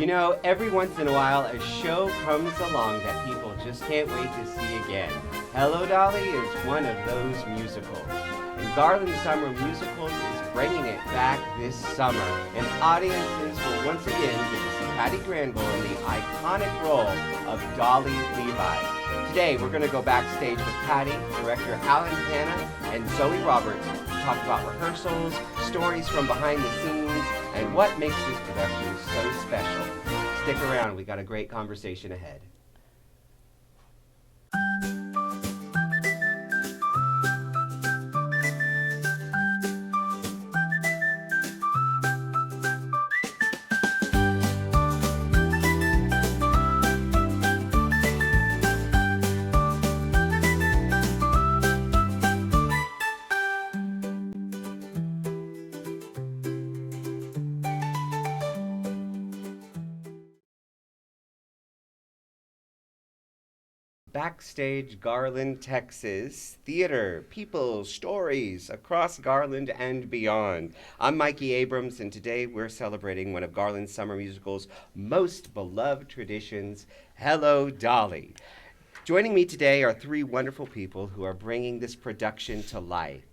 You know, every once in a while, a show comes along that people just can't wait to see again. Hello, Dolly is one of those musicals. And Garland Summer Musicals is bringing it back this summer. And audiences will once again get to see Patty Granville in the iconic role of Dolly Levi. Today, we're going to go backstage with Patty, director Alan Hanna, and Zoe Roberts to talk about rehearsals, stories from behind the scenes, and what makes this production so special. Stick around, we got a great conversation ahead. Backstage GarlandTx theater, people, stories across Garland and beyond. I'm Mikey Abrams, and today we're celebrating one of Garland Summer Musical's most beloved traditions, Hello, Dolly. Joining me today are three wonderful people who are bringing this production to life.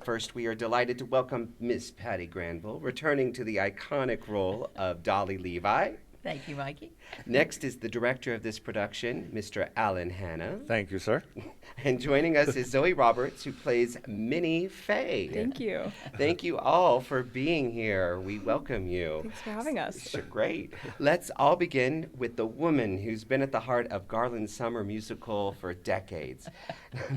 First, we are delighted to welcome Miss Patty Granville, returning to the iconic role of Dolly Levi. Thank you, Mikey. Next is the director of this production, Mr. Alan Hanna. Thank you, sir. And joining us is Zoe Roberts, who plays Minnie Fay. Thank you. Thank you all for being here. We welcome you. Thanks for having us. Sure, great. Let's all begin with the woman who's been at the heart of Garland Summer Musical for decades.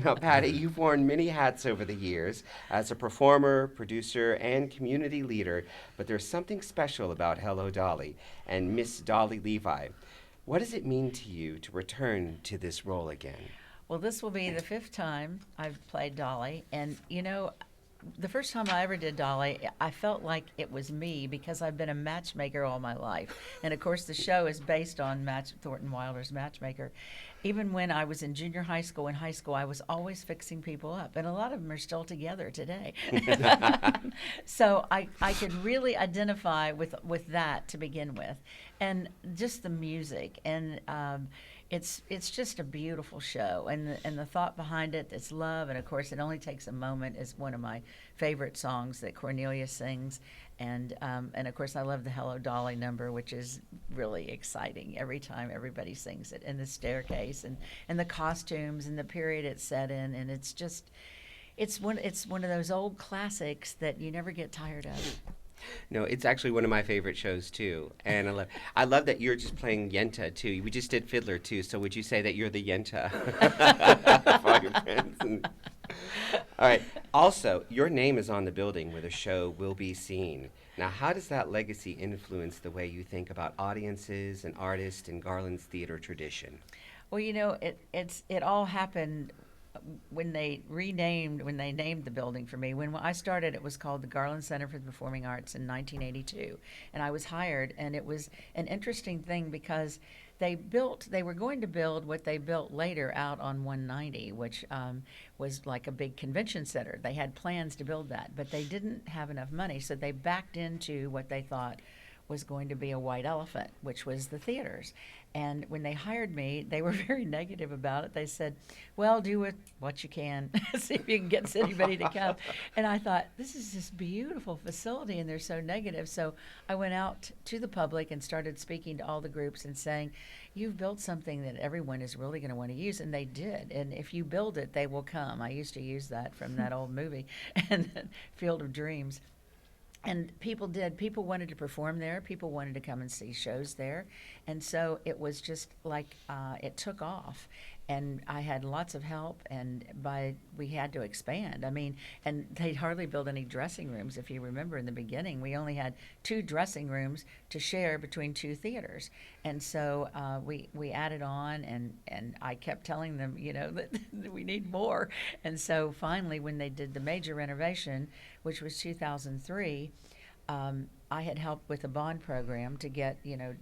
Now, Patty, you've worn many hats over the years as a performer, producer, and community leader, but there's something special about Hello, Dolly and Miss Dolly Levi. What does it mean to you to return to this role again? Well, this will be the fifth time I've played Dolly, and you know, the first time I ever did Dolly, I felt like it was me because I've been a matchmaker all my life. And of course, the show is based on Thornton Wilder's Matchmaker. Even when I was in junior high school, I was always fixing people up. And a lot of them are still together today. So I could really identify with that to begin with. And just the music. And it's just a beautiful show, and the thought behind it is love, and of course It Only Takes a Moment is one of my favorite songs that Cornelia sings, and of course I love the Hello Dolly number, which is really exciting every time everybody sings it, and the staircase and the costumes and the period it's set in, and it's one of those old classics that you never get tired of. No, it's actually one of my favorite shows too, and I love that you're just playing Yenta too. We just did Fiddler too, so would you say that you're the Yenta for all your friends? All right. Also, your name is on the building where the show will be seen. Now, how does that legacy influence the way you think about audiences and artists in Garland's theater tradition? Well, you know, it all happened when they named the building for me. When I started, it was called the Garland Center for the Performing Arts in 1982, and I was hired, and it was an interesting thing because they were going to build what they built later out on 190, which was like a big convention center. They had plans to build that, but they didn't have enough money, so they backed into what they thought was going to be a white elephant, which was the theaters. And when they hired me, they were very negative about it. They said, well, do what you can, see if you can get anybody to come. And I thought, this is this beautiful facility, and they're so negative. So I went out to the public and started speaking to all the groups and saying, you've built something that everyone is really going to want to use, and they did. And if you build it, they will come. I used to use that from that old movie, and Field of Dreams. And people did. People wanted to perform there. People wanted to come and see shows there. And so it was just like it took off. And I had lots of help, and we had to expand. I mean, and they hardly built any dressing rooms. If you remember in the beginning, we only had 2 dressing rooms to share between 2 theaters. And so we added on, and I kept telling them, you know, that we need more. And so finally, when they did the major renovation, which was 2003, I had helped with a bond program to get, you know,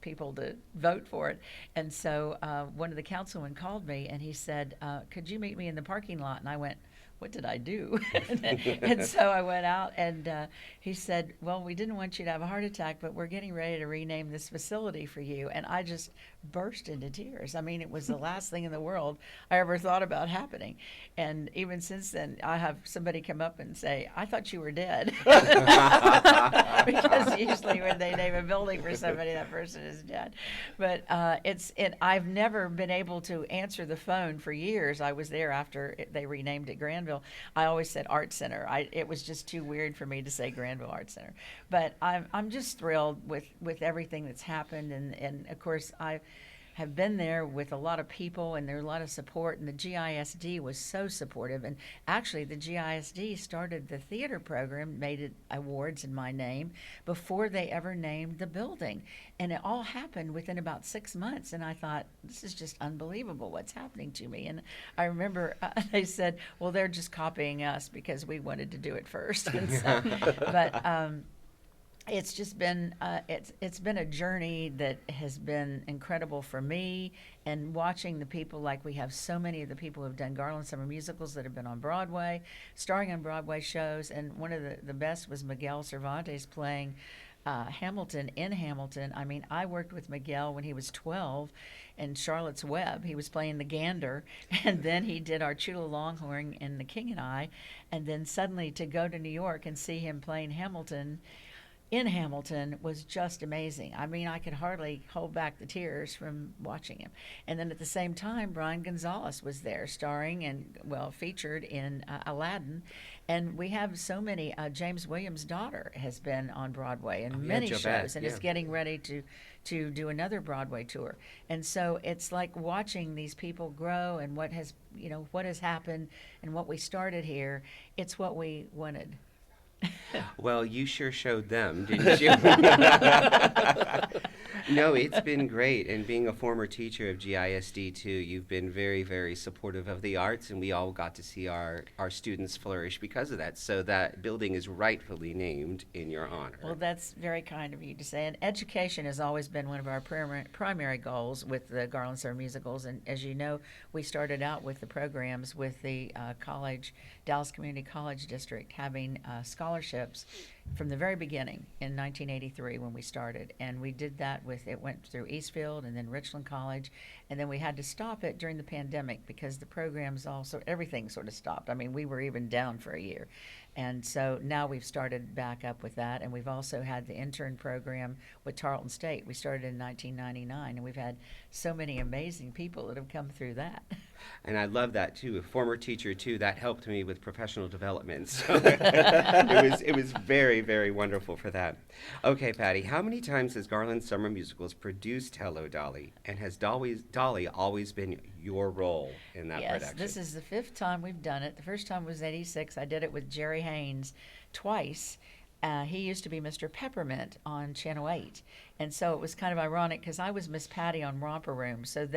people to vote for it. And so one of the councilmen called me, and he said, could you meet me in the parking lot? And I went, what did I do? And so I went out, and he said, well, we didn't want you to have a heart attack, but we're getting ready to rename this facility for you. And I just burst into tears. I mean, it was the last thing in the world I ever thought about happening. And even since then, I have somebody come up and say, I thought you were dead. Because usually when they name a building for somebody, that person is dead. But I've never been able to answer the phone for years. I was there after they renamed it Granville. I always said Art Center. It was just too weird for me to say Granville Art Center. But I'm just thrilled with everything that's happened. And of course, I have been there with a lot of people, and there's a lot of support, and the GISD was so supportive. And actually, the GISD started the theater program, made it awards in my name before they ever named the building. And it all happened within about 6 months, and I thought, this is just unbelievable what's happening to me. And I remember they said, well, they're just copying us because we wanted to do it first. And so, but it's just been it's been a journey that has been incredible for me, and watching the people, like we have so many of the people who have done Garland Summer Musicals that have been on Broadway, starring on Broadway shows, and one of the best was Miguel Cervantes playing Hamilton in Hamilton. I mean, I worked with Miguel when he was 12 in Charlotte's Web. He was playing the Gander, and then he did our Chula Longhorn in The King and I, and then suddenly to go to New York and see him playing Hamilton in Hamilton was just amazing. I mean, I could hardly hold back the tears from watching him. And then at the same time, Brian Gonzalez was there, starring and, well, featured in Aladdin. And we have so many. James Williams' daughter has been on Broadway in many shows, and is getting ready to do another Broadway tour. And so it's like watching these people grow, and what has happened and what we started here. It's what we wanted. Well, you sure showed them, didn't you? No, it's been great. And being a former teacher of GISD too, you've been very, very supportive of the arts, and we all got to see our students flourish because of that. So that building is rightfully named in your honor. Well, that's very kind of you to say. And education has always been one of our primary goals with the Garland Summer Musicals. And as you know, we started out with the programs with the Dallas Community College District, having scholarships from the very beginning in 1983 when we started. And we did that it went through Eastfield and then Richland College. And then we had to stop it during the pandemic because the programs everything sort of stopped. I mean, we were even down for a year. And so now we've started back up with that. And we've also had the intern program with Tarleton State. We started in 1999, and we've had so many amazing people that have come through that. And I love that too. A former teacher too, that helped me with professional development. So it was very, very wonderful for that. Okay, Patty, how many times has Garland Summer Musicals produced Hello, Dolly? And has Dolly always been your role in that production? Yes, this is the 5th time we've done it. The first time was '86. I did it with Jerry Haynes twice. He used to be Mr. Peppermint on Channel 8. And so it was kind of ironic because I was Miss Patty on Romper Room. So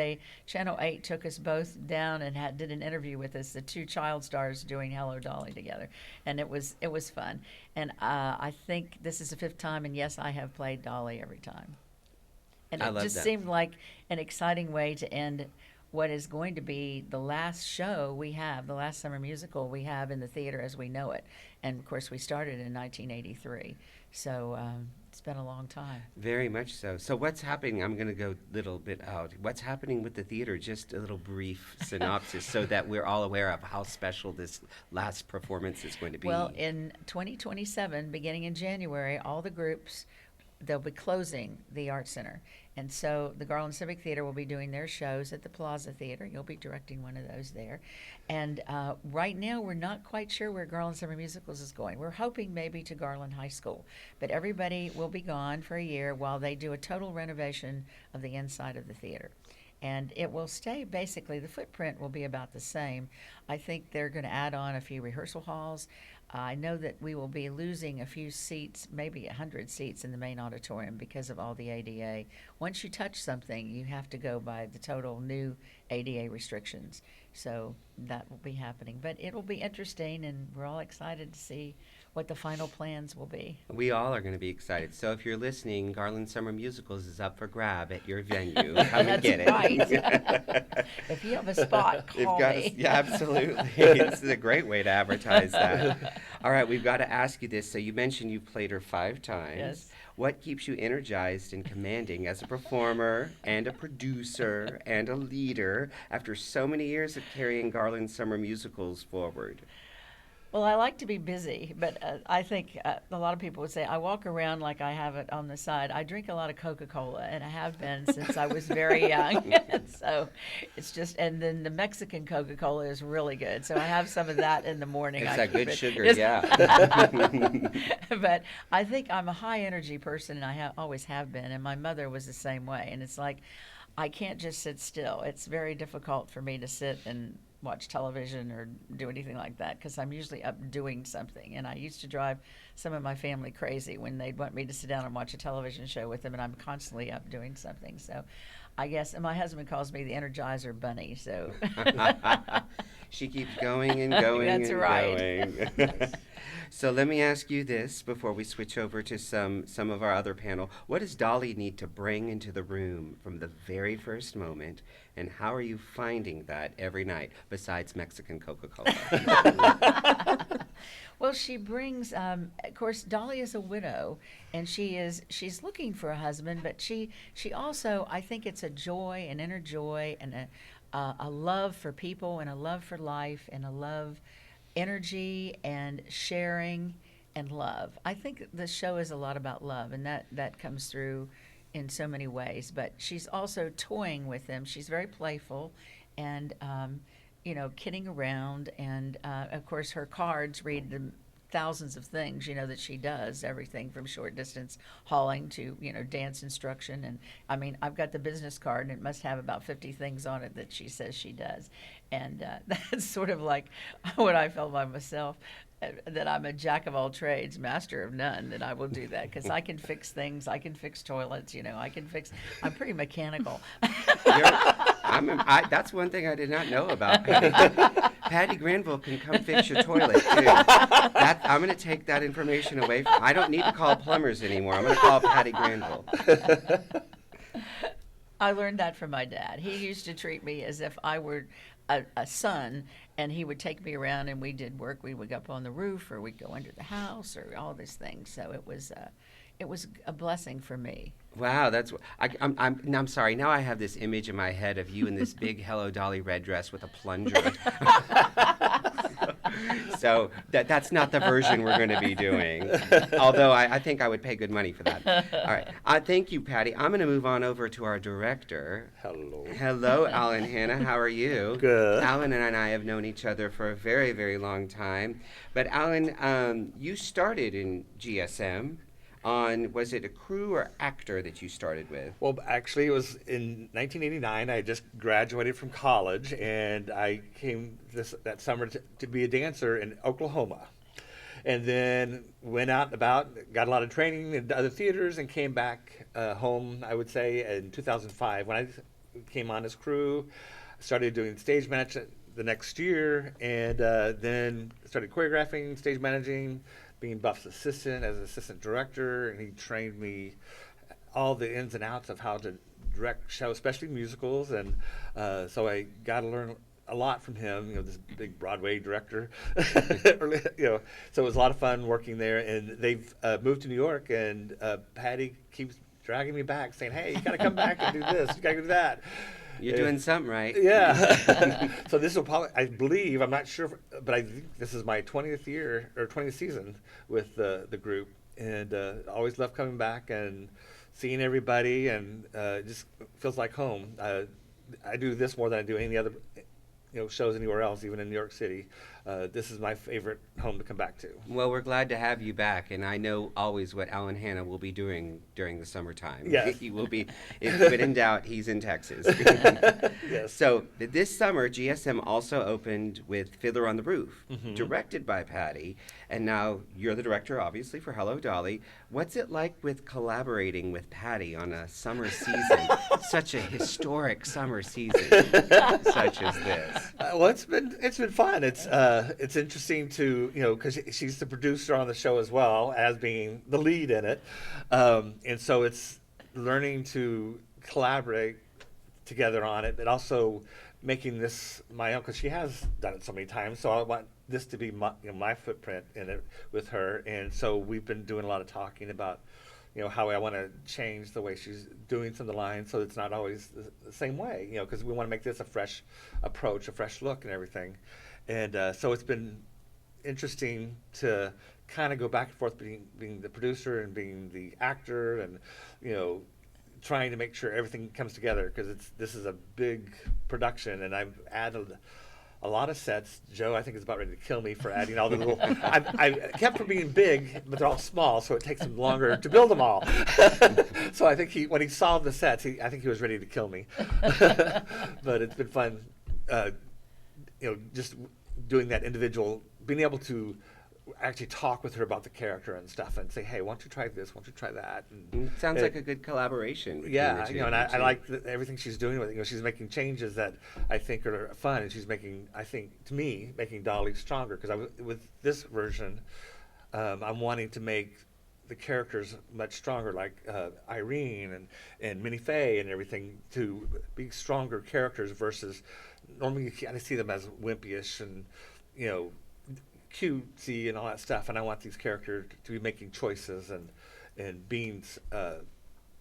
Channel 8 took us both down and did an interview with us, the two child stars doing Hello, Dolly together. And it was fun. And I think this is the 5th time, and yes, I have played Dolly every time. And it just seemed like an exciting way to end what is going to be the last show we have, the last summer musical we have in the theater as we know it. And, of course, we started in 1983. So it's been a long time. Very much so. So what's happening? I'm going to go a little bit out. What's happening with the theater? Just a little brief synopsis so that we're all aware of how special this last performance is going to be. Well, in 2027, beginning in January, all the groups, they'll be closing the Art Center. And so the Garland Civic Theatre will be doing their shows at the Plaza Theater. You'll be directing one of those there. And right now, we're not quite sure where Garland Summer Musicals is going. We're hoping maybe to Garland High School. But everybody will be gone for a year while they do a total renovation of the inside of the theater. And it will stay, basically, the footprint will be about the same. I think they're going to add on a few rehearsal halls. I know that we will be losing a few seats, maybe 100 seats in the main auditorium because of all the ADA. Once you touch something, you have to go by the total new ADA restrictions. So that will be happening. But it'll be interesting, and we're all excited to see what the final plans will be. We all are going to be excited. So if you're listening, Garland Summer Musicals is up for grab at your venue. Come and get it. Right. If you have a spot, call me. Yeah, absolutely. This is a great way to advertise that. All right, we've got to ask you this. So you mentioned you've played her 5 times. Yes. What keeps you energized and commanding as a performer and a producer and a leader after so many years of carrying Garland Summer Musicals forward? Well, I like to be busy, but I think a lot of people would say I walk around like I have it on the side. I drink a lot of Coca-Cola, and I have been since I was very young. So it's just, and then the Mexican Coca-Cola is really good. So I have some of that in the morning. It's that good sugar, Yes. yeah. But I think I'm a high energy person, and I always have been. And my mother was the same way. And it's like I can't just sit still. It's very difficult for me to sit and watch television or do anything like that because I'm usually up doing something. And I used to drive some of my family crazy when they'd want me to sit down and watch a television show with them, and I'm constantly up doing something. So I guess, and my husband calls me the Energizer Bunny. So she keeps going and going That's and right. going. So let me ask you this before we switch over to some of our other panel. What does Dolly need to bring into the room from the very first moment, and how are you finding that every night besides Mexican Coca-Cola? Well, she brings, of course, Dolly is a widow, and she's looking for a husband, but she also, I think it's a joy, an inner joy, and a love for people, and a love for life, and a love, energy, and sharing, and love. I think the show is a lot about love, and that comes through in so many ways. But she's also toying with them. She's very playful, and kidding around, and of course her cards read the thousands of things that she does, everything from short distance hauling to dance instruction. And I mean, I've got the business card, and it must have about 50 things on it that she says she does. And that's sort of like what I felt by myself, that I'm a jack of all trades, master of none, that I will do that because I can fix things. I can fix toilets, I'm pretty mechanical. That's one thing I did not know about Patty. Patty Granville can come fix your toilet, too. I'm going to take that information away. I don't need to call plumbers anymore. I'm going to call Patty Granville. I learned that from my dad. He used to treat me as if I were a son, and he would take me around, and we did work. We would go up on the roof, or we'd go under the house, or all these things. So it was a blessing for me. Wow, I'm sorry. Now I have this image in my head of you in this big Hello Dolly red dress with a plunger. So that's not the version we're going to be doing. Although I think I would pay good money for that. All right. Thank you, Patty. I'm going to move on over to our director. Hello. Hello, Alan Hanna. How are you? Good. Alan and I have known each other for a very, very long time. But Alan, you started in GSM. Was it a crew or actor that you started with? Well, actually, it was in 1989. I just graduated from college, and I came that summer to be a dancer in Oklahoma. And then went out and about, got a lot of training in other theaters, and came back home, I would say, in 2005. When I came on as crew, started doing stage management the next year, and then started choreographing, stage managing, being Buff's assistant as assistant director, and he trained me all the ins and outs of how to direct shows, especially musicals, and so I got to learn a lot from him. This big Broadway director. So it was a lot of fun working there. And they've moved to New York, and Patty keeps dragging me back, saying, "Hey, you got to come back and do this. You got to do that." You're doing something right. Yeah. So this will probably, I believe, I'm not sure, but I think this is my 20th year or 20th season with the group, and always love coming back and seeing everybody, and it just feels like home. I do this more than I do any other shows anywhere else, even in New York City. this is my favorite home to come back to. Well, we're glad to have you back, and I know always what Alan Hanna will be doing during the summertime. Yes. He will be, but in doubt, he's in Texas. Yes. So this summer, GSM also opened with Fiddler on the Roof, Mhm. directed by Patty, and now you're the director, obviously, for Hello Dolly. What's it like with collaborating with Patty on a summer season, such a historic summer season, such as this? Well, it's been fun. It's interesting to, because she's the producer on the show as well as being the lead in it, and so it's learning to collaborate together on it, but also making this my own, because she has done it so many times. So I want this to be my footprint in it with her, and so we've been doing a lot of talking about how I want to change the way she's doing some of the lines so it's not always the same way, because we want to make this a fresh approach, a fresh look and everything. And so it's been interesting to kind of go back and forth being the producer and being the actor and, trying to make sure everything comes together, because this is a big production, and I've added a lot of sets. Joe, I think, is about ready to kill me for adding all the little. I kept from being big, but they're all small, so it takes him longer to build them all. So I think when he saw the sets, I think he was ready to kill me. But it's been fun, just doing that individual, being able to actually talk with her about the character and stuff, and say, hey, why don't you try this? Why don't you try that? And Sounds like a good collaboration. Between yeah, the two and of you I two. like everything she's doing with it. She's making changes that I think are fun, and she's making, I think, to me, making Dolly stronger. Because with this version, I'm wanting to make the characters much stronger, like Irene and Minnie Faye and everything, to be stronger characters versus normally you kind of see them as wimpyish and cutesy and all that stuff. And I want these characters to be making choices and being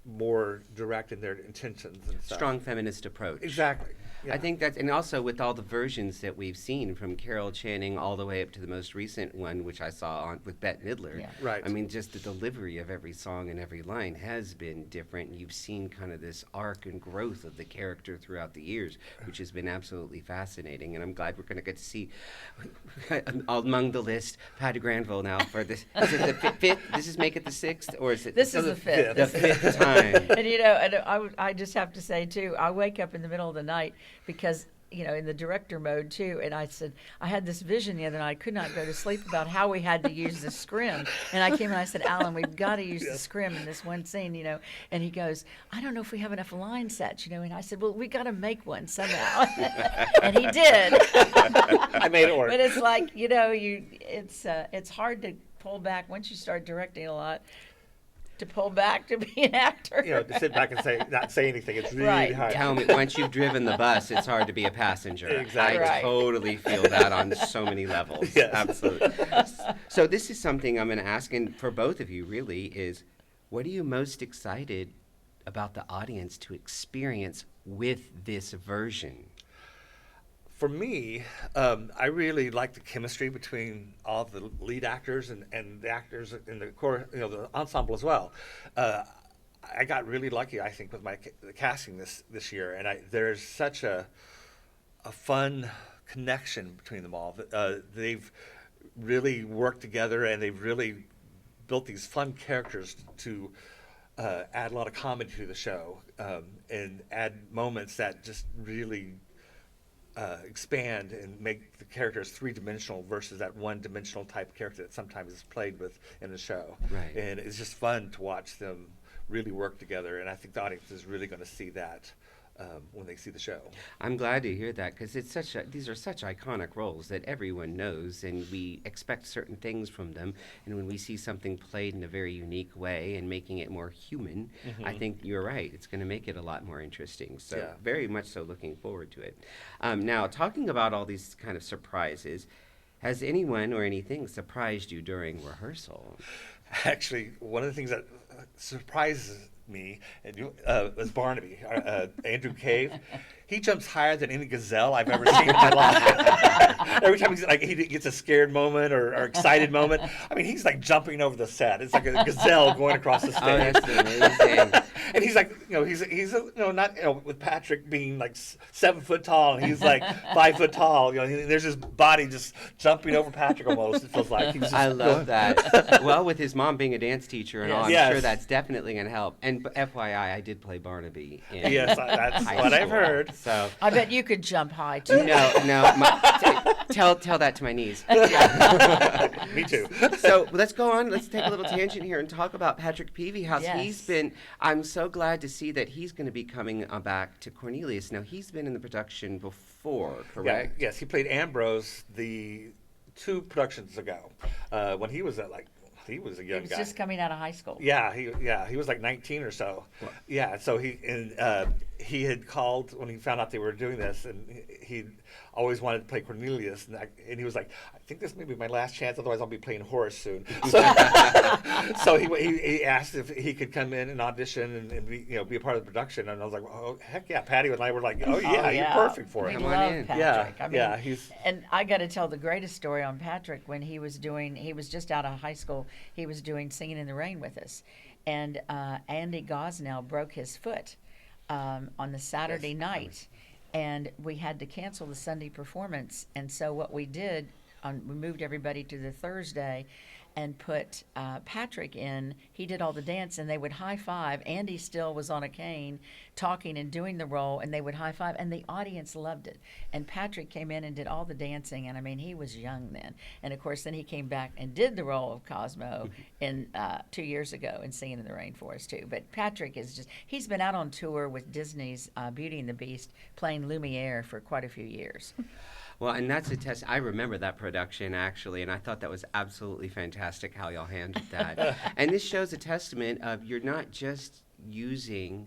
more direct in their intentions and stuff. Strong feminist approach. Exactly. Yeah. I think that's, and also with all the versions that we've seen, from Carol Channing all the way up to the most recent one, which I saw with Bette Midler. Yeah. Right. I mean, just the delivery of every song and every line has been different. You've seen kind of this arc and growth of the character throughout the years, which has been absolutely fascinating. And I'm glad we're going to get to see, among the list, Patty Granville now for this. Is it the fifth? Does this make it the sixth? Or is it This is the fifth. The fifth time. And I just have to say too, I wake up in the middle of the night because in the director mode too, and I said I had this vision the other night. I could not go to sleep about how we had to use the scrim, and I came and I said, Alan, we've got to use the scrim in this one scene, and he goes, I don't know if we have enough line sets, and I said, well, we got to make one somehow. And he did. I made it work. But it's like it's hard to pull back once you start directing a lot, to pull back to be an actor. To sit back and not say anything. It's really Right. hard. Tell me, once you've driven the bus, it's hard to be a passenger. Exactly. I Right. totally feel that on so many levels. Yes. Absolutely. So this is something I'm going to ask, and for both of you really, is what are you most excited about the audience to experience with this version? For me, I really like the chemistry between all the lead actors and the actors in the core, the ensemble as well. I got really lucky, I think, with the casting this year, and there's such a fun connection between them all. They've really worked together, and they've really built these fun characters to add a lot of comedy to the show, and add moments that just really expand and make the characters three-dimensional versus that one-dimensional type character that sometimes is played with in the show. Right. And it's just fun to watch them really work together, and I think the audience is really going to see that when they see the show. I'm glad to hear that, because these are such iconic roles that everyone knows, and we expect certain things from them. And when we see something played in a very unique way and making it more human, I think you're right. It's going to make it a lot more interesting. So Yeah. very much so looking forward to it. Now, talking about all these kind of surprises, has anyone or anything surprised you during rehearsal? Actually, one of the things that surprises me, and was Barnaby, Andrew Cave. He jumps higher than any gazelle I've ever seen in my life. Every time he gets a scared moment or excited moment, I mean, he's like jumping over the set. It's like a gazelle going across the stage. Oh, that's amazing. And he's like, he's not with Patrick being like 7 foot tall, and he's like 5 foot tall. There's his body just jumping over Patrick almost. It feels like. I love that. Well, with his mom being a dance teacher and all, I'm Yes. sure that's definitely going to help. And FYI, I did play Barnaby. Yes, that's high what I've school. heard. So I bet you could jump high too. no. Tell that to my niece. Me too. So let's go on. Let's take a little tangent here and talk about Patrick Peavyhouse. Yes. I'm so glad to see that he's going to be coming back to Cornelius. Now, he's been in the production before, correct? Yes, he played Ambrose the 2 productions ago when he was he was a He young was guy. just coming out of high school. He was like 19 or so. What? Yeah, so he had called when he found out they were doing this, and he always wanted to play Cornelius, and he was like, I think this may be my last chance, otherwise I'll be playing Horace soon. So he asked if he could come in and audition and be a part of the production, and I was like, oh heck yeah, Patty and I were like, oh yeah, you're perfect for We it. Come on love in. Patrick. Yeah, I mean, he's and I got to tell the greatest story on Patrick when he was just out of high school. He was doing Singing in the Rain with us, and Andy Gosnell broke his foot on the Saturday Yes. night, and we had to cancel the Sunday performance. And so what we did, we moved everybody to the Thursday, and put Patrick in. He did all the dance, and they would high five. Andy still was on a cane, talking and doing the role, and they would high five, and the audience loved it. And Patrick came in and did all the dancing, and I mean, he was young then. And of course, then he came back and did the role of Cosmo in 2 years ago in Singing in the Rain for us too. But Patrick he's been out on tour with Disney's Beauty and the Beast, playing Lumiere for quite a few years. Well, and that's a test. I remember that production, actually, and I thought that was absolutely fantastic how y'all handled that. And this shows a testament of you're not just using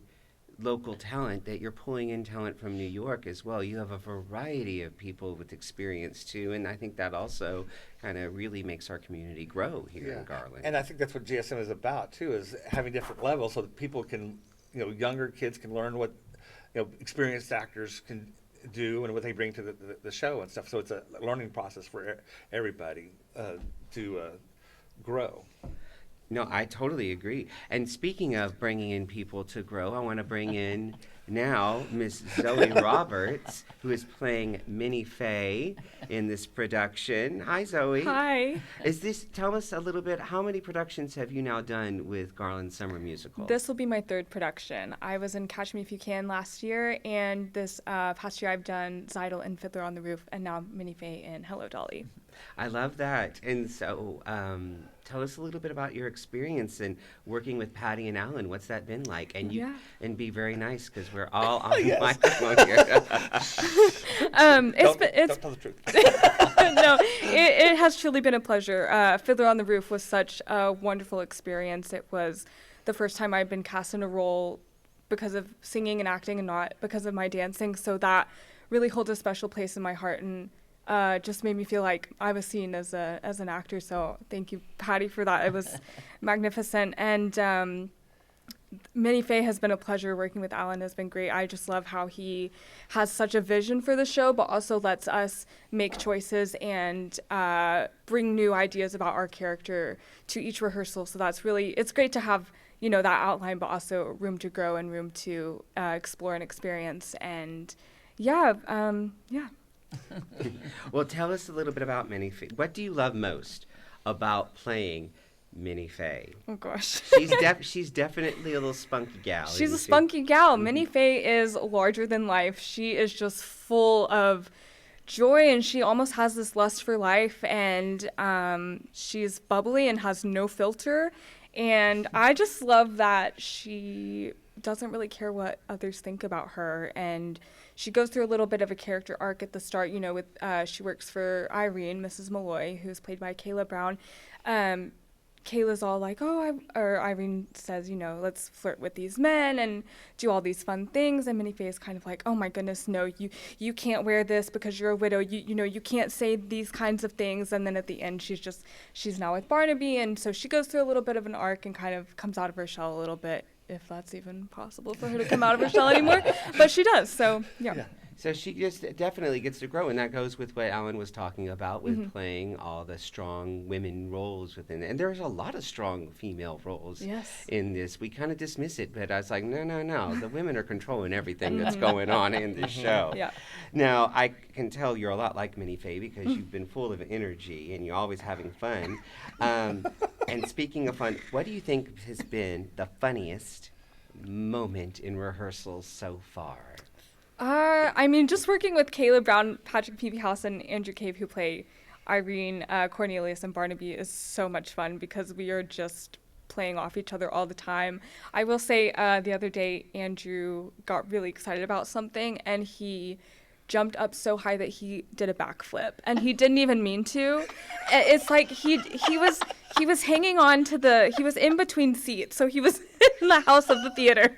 local talent, that you're pulling in talent from New York as well. You have a variety of people with experience, too, and I think that also kind of really makes our community grow here in Garland. And I think that's what GSM is about, too, is having different levels so that people can, younger kids can learn what, experienced actors can do and what they bring to the show and stuff. So it's a learning process for everybody to grow. No, I totally agree. And speaking of bringing in people to grow, I want to bring in now Miss Zoe Roberts, who is playing Minnie Faye in this production. Hi, Zoe. Hi. Tell us a little bit, how many productions have you now done with Garland Summer Musical? This will be my 3rd production. I was in Catch Me If You Can last year, and this past year I've done Zeidel and Fiddler on the Roof, and now Minnie Faye in Hello Dolly. I love that. And so tell us a little bit about your experience in working with Patty and Alan. What's that been like? And be very nice, because we're all on the microphone here. Don't tell the truth. No, it has truly been a pleasure. Fiddler on the Roof was such a wonderful experience. It was the first time I'd been cast in a role because of singing and acting and not because of my dancing. So that really holds a special place in my heart, and just made me feel like I was seen as an actor. So thank you, Patty, for that. It was magnificent. And Minnie Faye has been a pleasure. Working with Alan has been great. I just love how he has such a vision for the show, but also lets us make choices and bring new ideas about our character to each rehearsal. So it's great to have, that outline, but also room to grow and room to explore and experience. And yeah. Well, tell us a little bit about Minnie Faye. What do you love most about playing Minnie Faye? Oh gosh. She's definitely a little spunky gal. She's a isn't she? spunky gal. Minnie Faye is larger than life. She is just full of joy, and she almost has this lust for life, and she's bubbly and has no filter. And I just love that she doesn't really care what others think about her, and she goes through a little bit of a character arc at the start, with she works for Irene, Mrs. Malloy, who's played by Kayla Brown. Kayla's all like, or Irene says, let's flirt with these men and do all these fun things. And Minnie Faye is kind of like, oh my goodness, no, you can't wear this because you're a widow. You can't say these kinds of things. And then at the end, she's now with Barnaby. And so she goes through a little bit of an arc and kind of comes out of her shell a little bit if that's even possible for her to come out of her shell anymore, but she does. So yeah. So she just definitely gets to grow, and that goes with what Alan was talking about with playing all the strong women roles within it. And there's a lot of strong female roles in this. We kind of dismiss it, but I was like, no, the women are controlling everything that's going on in this show. Yeah. Now, I can tell you're a lot like Minnie Faye because you've been full of energy and you're always having fun. And speaking of fun, what do you think has been the funniest moment in rehearsals so far? I mean, just working with Caleb Brown, Patrick Peavy House, and Andrew Cave, who play Irene, Cornelius, and Barnaby, is so much fun because we are just playing off each other all the time. I will say the other day, Andrew got really excited about something, and he jumped up so high that he did a backflip, and he didn't even mean to. It's like he was hanging on to he was in between seats, so he was in the house of the theater.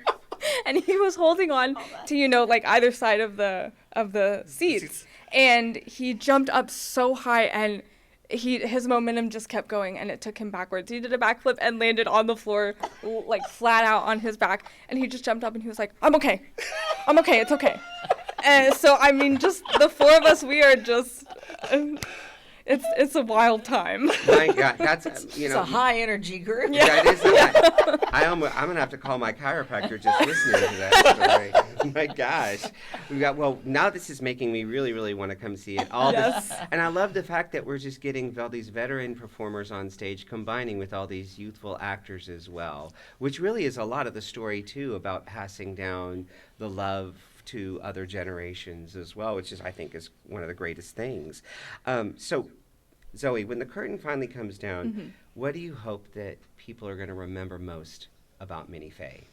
And he was holding on to, like either side of the seats. And he jumped up so high, and his momentum just kept going, and it took him backwards. He did a backflip and landed on the floor, like flat out on his back. And he just jumped up and he was like, I'm okay, it's okay. And so, I mean, just the four of us, we are just... It's a wild time. My God, that's It's a high energy group. Yeah, it is. I'm gonna have to call my chiropractor just listening to that story. My gosh, now this is making me really, really want to come see it. And I love the fact that we're just getting all these veteran performers on stage, combining with all these youthful actors as well, which really is a lot of the story too about passing down the love to other generations as well, which I think is one of the greatest things. So, Zoe, when the curtain finally comes down, what do you hope that people are going to remember most about Minnie Faye?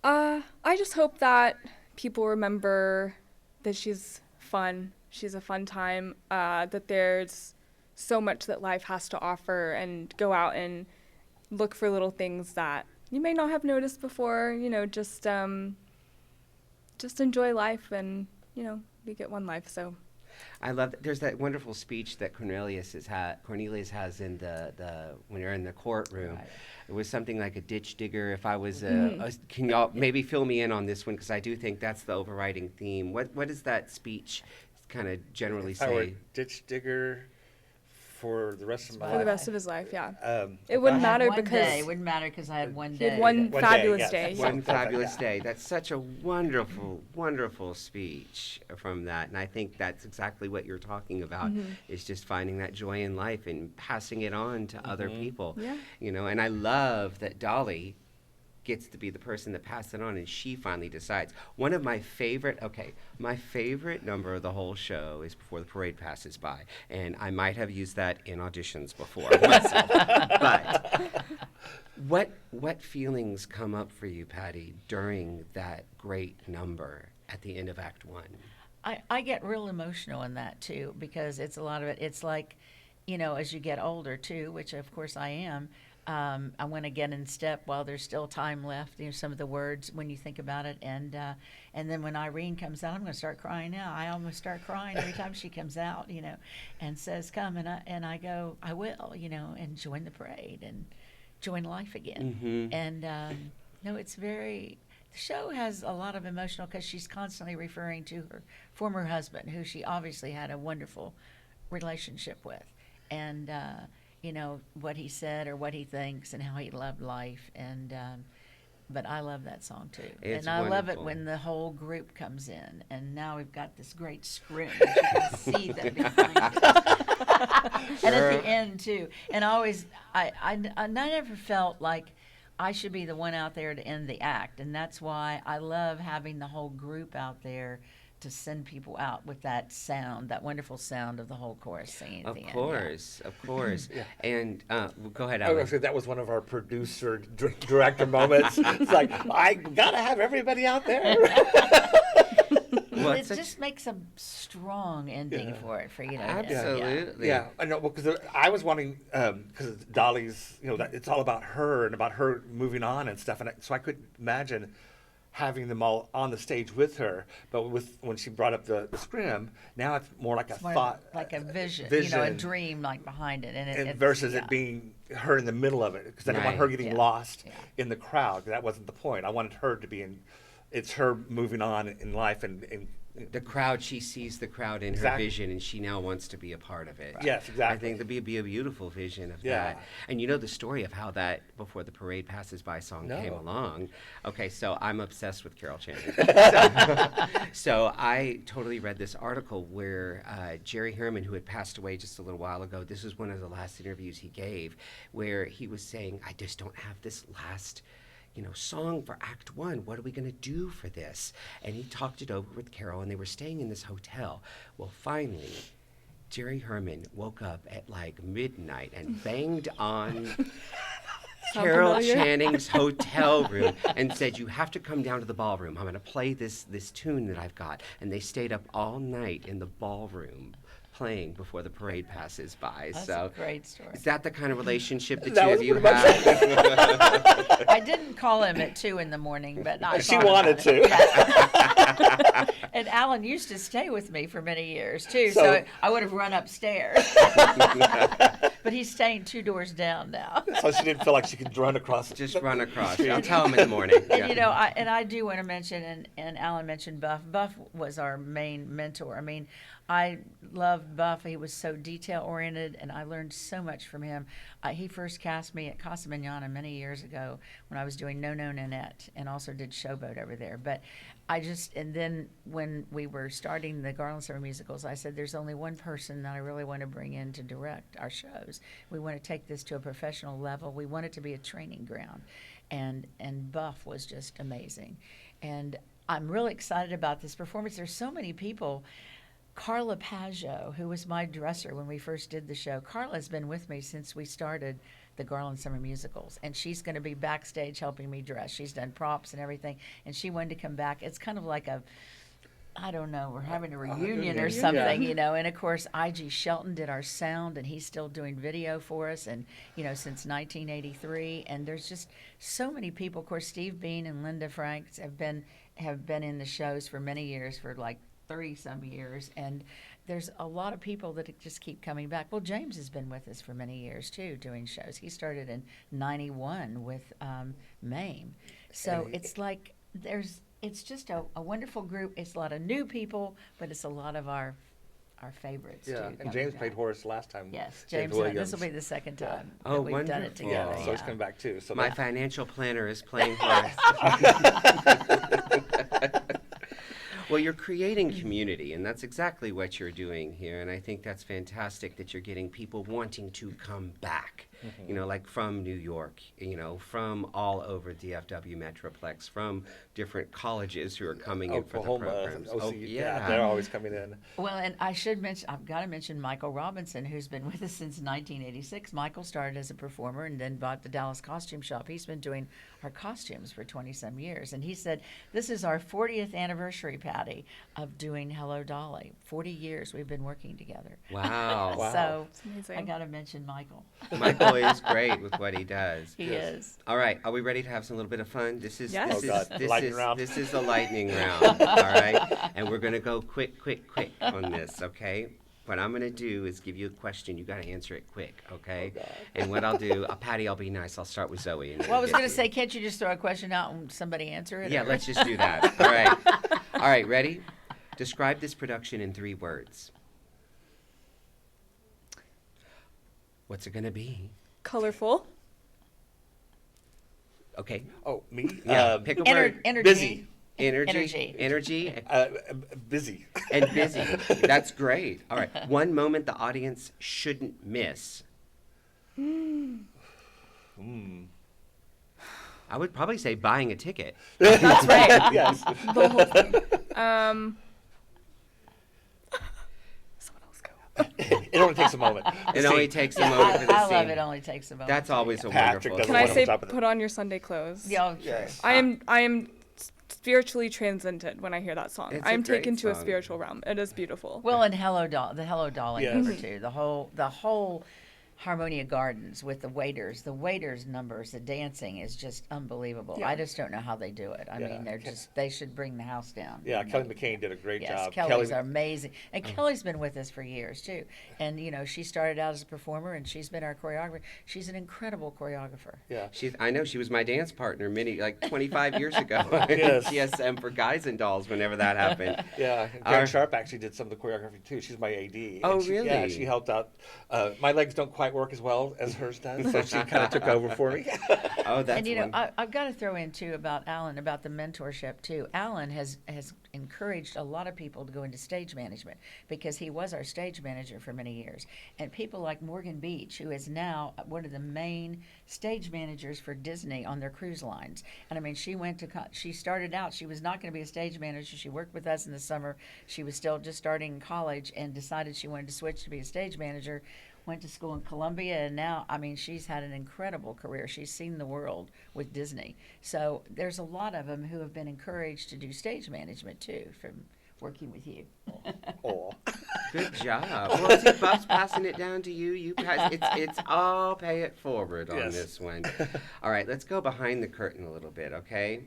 I just hope that people remember that she's fun. She's a fun time, that there's so much that life has to offer, and go out and look for little things that you may not have noticed before, just enjoy life, and we get one life. So I love there's that wonderful speech that Cornelius has in the when you're in the courtroom. Right. It was something like a ditch digger. If I was can y'all maybe fill me in on this one, because I do think that's the overriding theme. What does that speech kind of generally say? I were ditch digger for the rest of my life. For the rest of his life, yeah. It wouldn't matter because... It wouldn't matter because I had one day. He had one fabulous day. One fabulous day. That's such a wonderful, wonderful speech from that. And I think that's exactly what you're talking about, is just finding that joy in life and passing it on to other people. Yeah. And I love that Dolly gets to be the person that passed it on, and she finally decides. One of my favorite number of the whole show is Before the Parade Passes By, and I might have used that in auditions before myself. But what feelings come up for you, Patty, during that great number at the end of Act 1? I get real emotional in that too, because it's a lot of it. It's like, as you get older too, which of course I am, I want to get in step while there's still time left. Some of the words when you think about it, and then when Irene comes out, I'm going to start crying now. I almost start crying every time she comes out, and says, "Come," and I go, "I will," and join the parade and join life again. And no, it's very. The show has a lot of emotional because she's constantly referring to her former husband, who she obviously had a wonderful relationship with, and. What he said or what he thinks and how he loved life. And but I love that song too. It's I love it wonderful. when the whole group comes in, and now we've got this great scrim that you can see them behind us. And at the end too. And I never felt like I should be the one out there to end the act, and that's why I love having the whole group out there to send people out with that sound, that wonderful sound of the whole chorus singing at the end. Of course. Yeah. And go ahead, I was Alan. going to say that was one of our producer director moments. It's like, I gotta have everybody out there. Well, It just makes a strong ending for it, for Absolutely. Yeah, I know, because I was wanting, because Dolly's, it's all about her and about her moving on and stuff, and so I couldn't imagine having them all on the stage with her. But when she brought up the scrim, now it's more like It's a more thought, like a vision, vision, a dream like behind it. And it's, versus yeah. it being her in the middle of it. Because I didn't want her getting Yeah. lost Yeah. in the crowd. That wasn't the point. I wanted her to be it's her moving on in life and The crowd, she sees the crowd in her Exactly. vision, and she now wants to be a part of it. Yes, exactly. I think that'd be a beautiful vision of Yeah. that. And you know the story of how that Before the Parade Passes By song came No. along. Okay, so I'm obsessed with Carol Channing. So I totally read this article where Jerry Herman, who had passed away just a little while ago, this was one of the last interviews he gave, where he was saying, I just don't have this last song for Act One. What are we going to do for this? And he talked it over with Carol, and they were staying in this hotel. Well, finally, Jerry Herman woke up at like midnight and banged on Carol familiar? Channing's hotel room and said, you have to come down to the ballroom. I'm going to play this tune that I've got. And they stayed up all night in the ballroom playing Before the Parade Passes By. That's So a great story. is that the kind of relationship the That two was of you pretty much have? I didn't call him at 2 a.m, but I she thought wanted about it. to. And Alan used to stay with me for many years too, so, So- I would have run upstairs. But he's staying 2 doors down now. So she didn't feel like she could run across. Just run across. I'll tell him in the morning. And I do want to mention, and Alan mentioned Buff. Buff was our main mentor. I mean, I loved Buff. He was so detail oriented, and I learned so much from him. He first cast me at Casa Manana many years ago when I was doing No No Nanette, and also did Showboat over there. But and then when we were starting the Garland Summer Musicals, I said, there's only one person that I really want to bring in to direct our shows. We want to take this to a professional level. We want it to be a training ground. And Buff was just amazing. And I'm really excited about this performance. There's so many people. Carla Paggio, who was my dresser when we first did the show, Carla's been with me since we started the Garland Summer Musicals, and she's going to be backstage helping me dress. She's done props and everything, and she wanted to come back. It's kind of like I don't know, we're having a reunion or something, and of course, I.G. Shelton did our sound, and he's still doing video for us, and, since 1983, and there's just so many people. Of course, Steve Bean and Linda Franks have been in the shows for many years, for like 30-some years, and there's a lot of people that just keep coming back. Well, James has been with us for many years, too, doing shows. He started in 91 with MAME. So it's like it's just a wonderful group. It's a lot of new people, but it's a lot of our favorites, Yeah, too. and coming James back. played Horace last time. Yes, James. Williams. This will be the second time Oh, that we've done it wonderful. together. So he's coming back too. So My that- financial planner is playing Horace. Well, you're creating community, and that's exactly what you're doing here. And I think that's fantastic that you're getting people wanting to come back, like from New York, from all over DFW Metroplex, from different colleges who are coming in for the Oklahoma, programs. OC, they're always coming in. Well, and I've got to mention Michael Robinson, who's been with us since 1986. Michael started as a performer and then bought the Dallas Costume Shop. He's been doing our costumes for 20-some years. And he said, this is our 40th anniversary, Patty, of doing Hello Dolly. 40 years we've been working together. Wow. Wow. So It's amazing. I got to mention Michael. Michael is great with what he does. He is. All right, are we ready to have some little bit of fun? This is Yes. this Oh, is God. this Lightning is round. this is a lightning round. All right, and we're gonna go quick on this. Okay. What I'm gonna do is give you a question. You gotta answer it quick. Okay. Oh, God. And what I'll do, Patty, I'll be nice. I'll start with Zoe. And Well, I was get going to you. say, can't you just throw a question out and somebody answer it? Yeah, or- let's just do that. All right. All right. Ready? Describe this production in 3 words. What's it gonna be? Colorful. Okay. Oh, me? Yeah. Pick a word. Energy. Busy. Energy. Busy. And busy. That's great. All right. One moment the audience shouldn't miss. I would probably say buying a ticket. That's right. Yes. The whole thing. Someone else go. It only takes a moment. It See, only takes a Yeah, moment for the I scene. love it. Only takes a moment. That's always a Patrick wonderful. doesn't Can I want say on top of it. put on your Sunday clothes? Yeah, true. Yes. I am spiritually transcended when I hear that song. It's I a am taken great to a song. spiritual realm. It is beautiful. Well, and the Hello Dolly Yes. number too. The whole Harmonia Gardens with the waiters. The waiters' numbers, the dancing is just unbelievable. Yeah. I just don't know how they do it. I Yeah. mean, they should bring the house down. Yeah, Kelly McCain did a great Yes, job. Kelly's amazing. And Kelly's been with us for years, too. And, she started out as a performer, and she's been our choreographer. She's an incredible choreographer. Yeah. I know she was my dance partner 25 years ago. Yes. GSM for Guys and Dolls whenever that happened. Yeah, and Karen Sharp actually did some of the choreography too. She's my AD. Oh, and really? Yeah, she helped out. My legs don't quite work as well as hers does, so she kind of took over for me. Oh, that's And I've got to throw in too about Alan, about the mentorship too. Alan has encouraged a lot of people to go into stage management because he was our stage manager for many years. And people like Morgan Beach, who is now one of the main stage managers for Disney on their cruise lines. And I mean, she started out, she was not going to be a stage manager. She worked with us in the summer. She was still just starting college and decided she wanted to switch to be a stage manager. Went to school in Columbia, and now, I mean, she's had an incredible career. She's seen the world with Disney. So there's a lot of them who have been encouraged to do stage management, too, from working with you. Oh. Good job. Well, see, Bub's passing it down to you. You pass. It's all pay it forward on Yes. this one. All right, let's go behind the curtain a little bit, okay?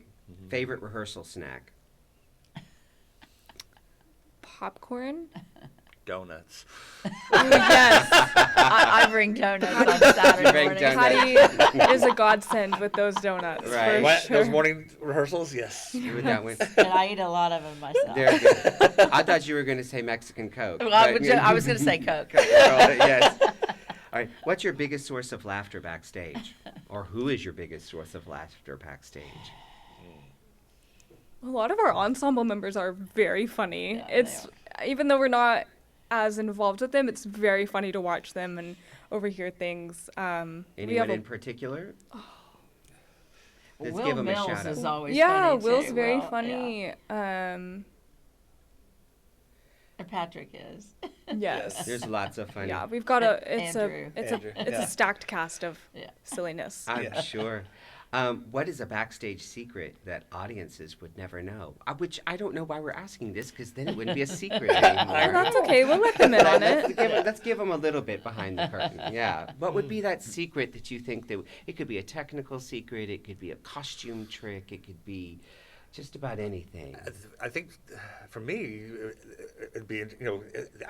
Favorite rehearsal snack? Popcorn. Donuts. Yes. I bring donuts on You Saturday bring morning. donuts. Patty is a godsend with those donuts. Right. For What? sure. Those morning rehearsals? Yes. You with that one? And I eat a lot of them myself. There good. I thought you were going to say Mexican Coke. Well, I but- was going to say Coke. Yes. All right. What's your biggest source of laughter backstage? Or who is your biggest source of laughter backstage? A lot of our ensemble members are very funny. Yeah, they It's even though we're not as involved with them, it's very funny to watch them and overhear things. We Anyone have in particular? Let's Will give him a Mills shout is out. always yeah, funny, Will's too. very Will, yeah. funny. And Patrick is. Yes. There's lots of funny. Yeah, we've got Andrew. Andrew, a yeah. stacked cast of Yeah. silliness. I'm Yeah. sure. What is a backstage secret that audiences would never know? Which I don't know why we're asking this, because then it wouldn't be a secret anymore. Oh, that's okay. We'll let them in on it. Let's give them a little bit behind the curtain. Yeah. What would be that secret that you think that it could be a technical secret, it could be a costume trick, it could be just about anything. I think for me, it'd be,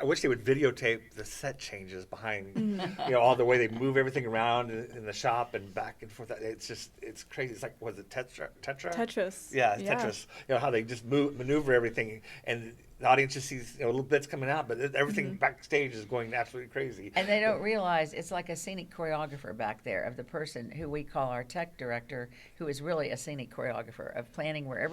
I wish they would videotape the set changes behind, all the way they move everything around in the shop and back and forth. It's crazy. It's like, was it Tetra? Tetris. Yeah, Tetris. How they just maneuver everything, and the audience just sees little bits coming out, but everything backstage is going absolutely crazy. And they don't realize it's like a scenic choreographer back there of the person who we call our tech director, who is really a scenic choreographer of planning where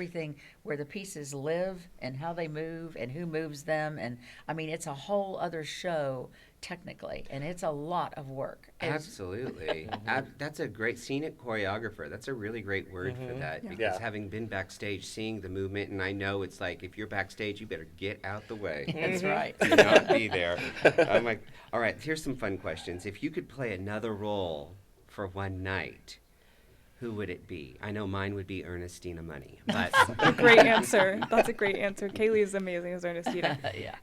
the pieces live and how they move and who moves them. And I mean, it's a whole other show technically, and it's a lot of work. Absolutely. That's a great scenic choreographer. That's a really great word for that, because Yeah. having been backstage, seeing the movement, and I know it's like, if you're backstage, you better get out the way. That's right. Do not be there. I'm like, all right, here's some fun questions. If you could play another role for one night, who would it be? I know mine would be Ernestina Money, but Great answer. That's a great answer. Kaylee is amazing as Ernestina. Yeah.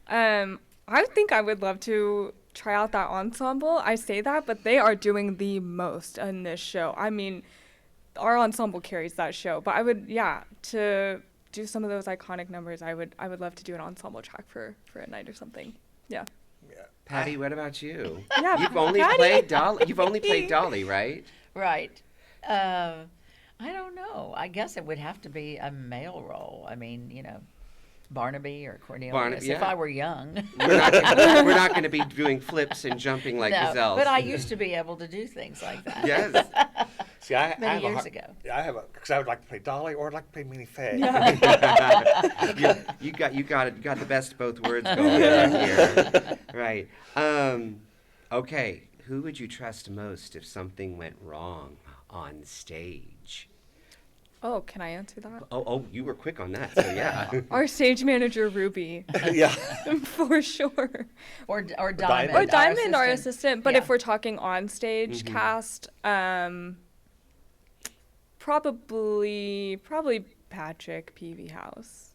I think I would love to try out that ensemble. I say that, but they are doing the most in this show. I mean, our ensemble carries that show. But I would, to do some of those iconic numbers, I would love to do an ensemble track for a night or something. Yeah. Patty, what about you? Yeah, You've only Patty. played Dolly. You've only played Dolly, right? Right. I don't know. I guess it would have to be a male role. I mean, Barnaby or Cornelius. Barnaby, If yeah. I were young. We're not going to be doing flips and jumping like No, gazelles. but I used to be able to do things like that. Yes. See, I Many have years ago. because I would like to play Dolly or I'd like to play Minnie Fay. you got the best of both worlds going on here. Right. Okay. Who would you trust most if something went wrong on stage? Oh, can I answer that? Oh, you were quick on that. So yeah. Our stage manager, Ruby, Yeah. for sure. Or Diamond. Or Diamond, our assistant. But Yeah. if we're talking on-stage cast, probably Patrick Peavy House.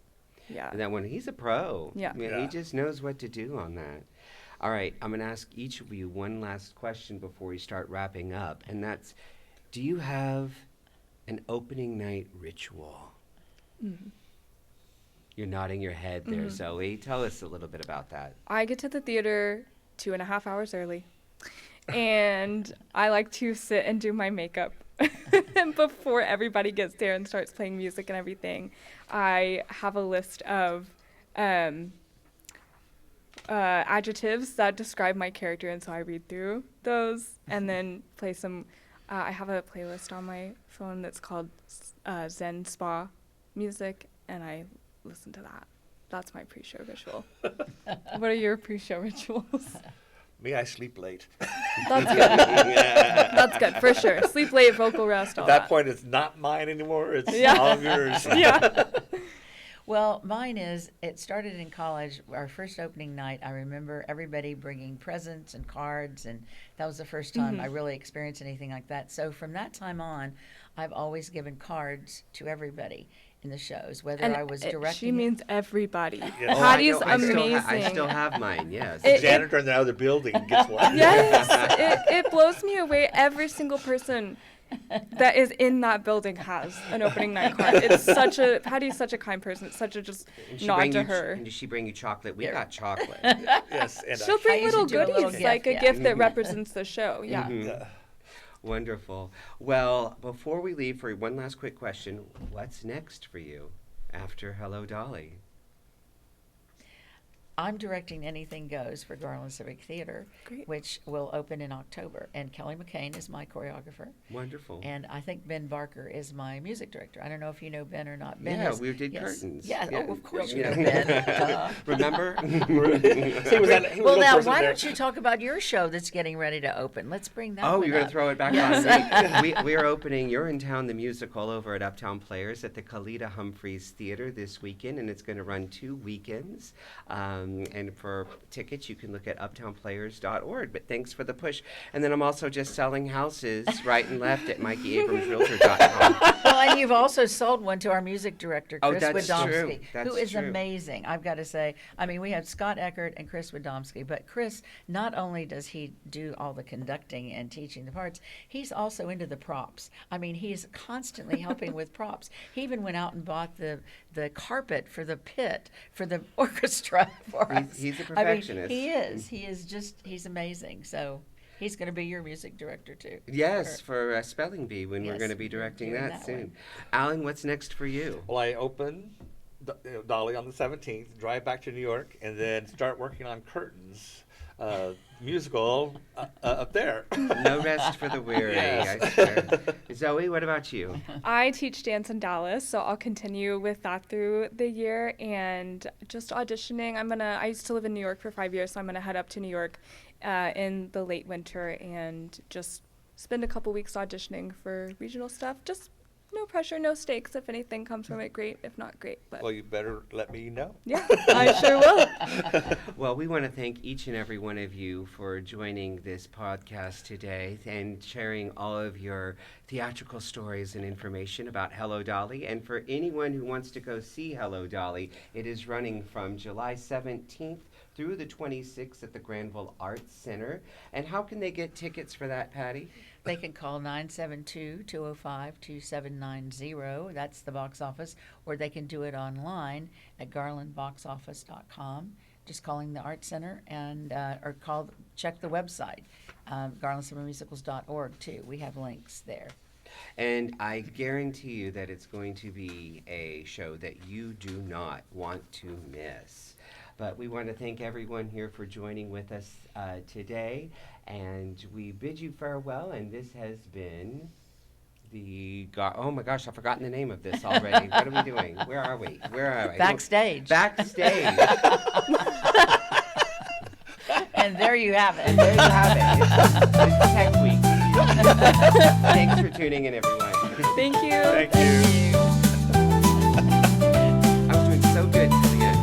Yeah. And that one, he's a pro. Yeah. I mean, Yeah. he just knows what to do on that. All right, I'm going to ask each of you one last question before we start wrapping up, and that's, do you have an opening night ritual? Mhm. You're nodding your head there, Zoe. Tell us a little bit about that. I get to the theater 2.5 hours early, and I like to sit and do my makeup before everybody gets there and starts playing music and everything. I have a list of adjectives that describe my character, and so I read through those and then play some. I have a playlist on my phone that's called Zen Spa music, and I listen to that. That's my pre-show ritual. What are your pre-show rituals? Me, I sleep late. That's good. That's good, for sure. Sleep late, vocal rest, all At that point, it's not mine anymore. It's all yours. Yeah. Well, mine is, it started in college. Our first opening night, I remember everybody bringing presents and cards, and that was the first time I really experienced anything like that. So from that time on, I've always given cards to everybody in the shows, whether I was directing. She means everybody. Yes. Patty's I amazing. still have mine, yes. The janitor in the other building gets one. Yes, it blows me away. Every single person that is in that building has an opening night card. Patty's such a kind person. It's such a just And she nod bring to you her. Does she bring you chocolate? We got chocolate. Yes, and She'll bring I little usually do a little goodies, gift, like a yeah. gift that represents the show. Yeah. Wonderful. Well, before we leave, for one last quick question, what's next for you after Hello Dolly? I'm directing Anything Goes for Garland Civic Theatre, Great. which will open in October. And Kelly McCain is my choreographer. Wonderful. And I think Ben Barker is my music director. I don't know if you know Ben or not. Ben Yeah, is, we did yes. curtains. Yeah, Yeah. oh, of course you Yeah. know Ben. Remember? he was that, he was Well, the now, person why there. don't you talk about your show that's getting ready to open? Let's bring that Oh, one you're going up. to throw it back on me. We are opening You're in Town, the musical, over at Uptown Players at the Kalita Humphreys Theater this weekend, and it's going to run 2 weekends. And for tickets, you can look at uptownplayers.org. But thanks for the push. And then I'm also just selling houses right and left at MikeyAbramsRealtor.com. Well, and you've also sold one to our music director, Oh, Chris that's Widomski, true. That's who is true. amazing. I've got to say, I mean, we have Scott Eckert and Chris Widomski, but Chris, not only does he do all the conducting and teaching the parts, he's also into the props. I mean, he's constantly helping with props. He even went out and bought the carpet for the pit for the orchestra for us. He's a I mean, perfectionist. he is. He is just, he's amazing. So he's going to be your music director, too. Yes, for Spelling Bee, when we're Yes, going to be we're directing doing that that soon. one. Alan, what's next for you? Well, I open Dolly on the 17th, drive back to New York, and then start working on Curtains musical up there. No rest for the weary, Yes. I swear. Zoe, what about you? I teach dance in Dallas, so I'll continue with that through the year and just auditioning. I used to live in New York for 5 years, so I'm gonna head up to New York in the late winter and just spend a couple weeks auditioning for regional stuff. Just no pressure, no stakes. If anything comes from it, great. If not, great. But Well, you better let me know. yeah, I sure will. Well, we want to thank each and every one of you for joining this podcast today and sharing all of your theatrical stories and information about Hello Dolly. And for anyone who wants to go see Hello Dolly, it is running from July 17th through the 26th at the Granville Arts Center. And how can they get tickets for that, Patty? They can call 972-205-2790. That's the box office. Or they can do it online at garlandboxoffice.com. Just calling the Art Center and or check the website, garlandcivilmusicals.org too. We have links there. And I guarantee you that it's going to be a show that you do not want to miss. But we want to thank everyone here for joining with us today. And we bid you farewell. And this has been oh my gosh, I've forgotten the name of this already. What are we doing? Where are we? Backstage. Backstage. And there you have it. And there you have it. It's Tech Week. Thanks for tuning in, everyone. Thank you. Thank you. I was doing so good to the end.